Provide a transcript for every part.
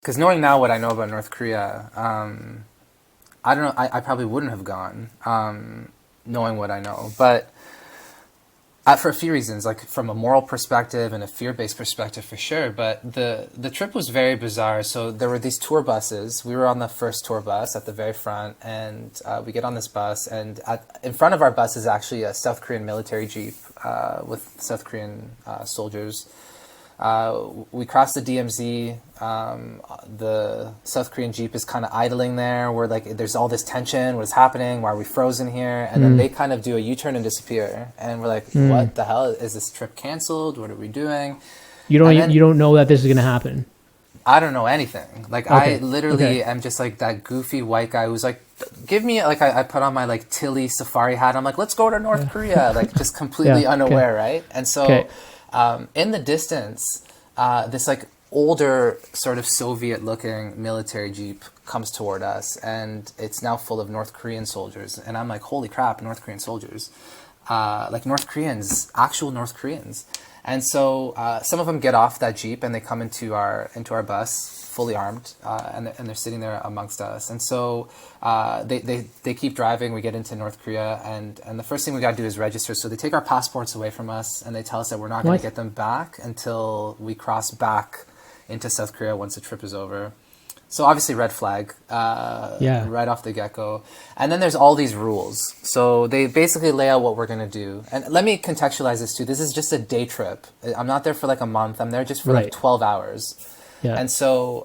Because knowing now what I know about North Korea, I don't know. I probably wouldn't have gone, knowing what I know. But for a few reasons, like from a moral perspective and a fear-based perspective, for sure. But the trip was very bizarre. So there were these tour buses. We were on the first tour bus at the very front, and we get on this bus, and in front of our bus is actually a South Korean military jeep with South Korean soldiers. We crossed the DMZ. The South Korean Jeep is kind of idling there. We're like, there's all this tension. What's happening? Why are we frozen here? And then they kind of do a U-turn and disappear. And we're like, what the hell? Is this trip canceled? What are we doing? You don't know that this is going to happen. I don't know anything. Like, okay. I literally am just like that goofy white guy who's like, give me, like, I put on my like Tilly safari hat. I'm like, let's go to North Korea. Like, just completely unaware, right? And so in the distance, this like older sort of Soviet-looking military jeep comes toward us, and it's now full of North Korean soldiers. And I'm like, holy crap, North Korean soldiers. Like North Koreans, actual North Koreans. And so some of them get off that jeep and they come into our bus fully armed, and they're sitting there amongst us. And so they keep driving. We get into North Korea, and the first thing we got to do is register. So they take our passports away from us, and they tell us that we're not going to get them back until we cross back into South Korea once the trip is over. So obviously red flag, right off the get-go. And then there's all these rules. So they basically lay out what we're going to do. And let me contextualize this too. This is just a day trip. I'm not there for like a month. I'm there just for like 12 hours. Yeah. And so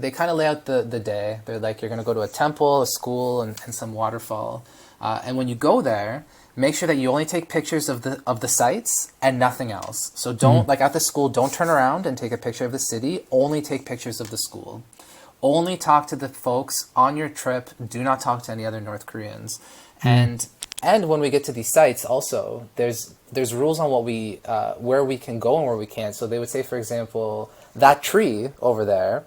they kind of lay out the day. They're like, you're going to go to a temple, a school, and some waterfall. And when you go there, make sure that you only take pictures of the sites and nothing else. So don't, like at the school, don't turn around and take a picture of the city. Only take pictures of the school. Only talk to the folks on your trip. Do not talk to any other North Koreans. And when we get to these sites, also there's rules on what we where we can go and where we can't. So they would say, for example, that tree over there.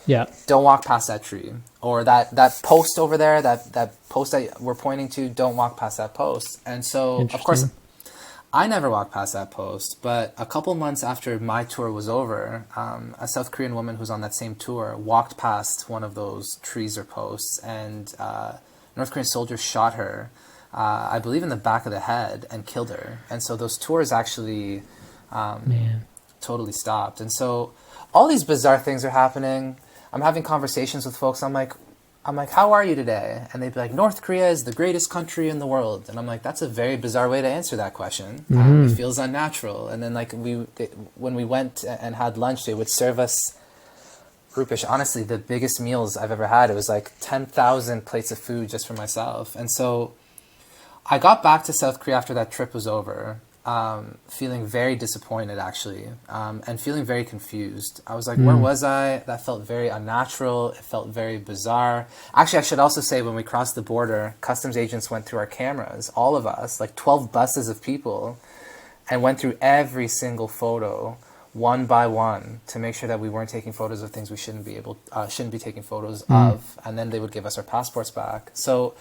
Yeah. Don't walk past that tree. Or that post over there, that post that we're pointing to. Don't walk past that post. And so, of course, I never walked past that post, but a couple months after my tour was over, a South Korean woman who's on that same tour walked past one of those trees or posts, and North Korean soldiers shot her, I believe in the back of the head, and killed her. And so those tours actually totally stopped. And so all these bizarre things are happening. I'm having conversations with folks. I'm like, how are you today? And they'd be like, North Korea is the greatest country in the world. And I'm like, that's a very bizarre way to answer that question. It feels unnatural. And then like when we went and had lunch, they would serve us, Rupesh, honestly, the biggest meals I've ever had. It was like 10,000 plates of food just for myself. And so I got back to South Korea after that trip was over, feeling very disappointed, actually, and feeling very confused. I was like, where was I? That felt very unnatural. It felt very bizarre. Actually, I should also say, when we crossed the border, customs agents went through our cameras, all of us, like 12 buses of people, and went through every single photo one by one to make sure that we weren't taking photos of things we shouldn't be taking photos of. And then they would give us our passports back. So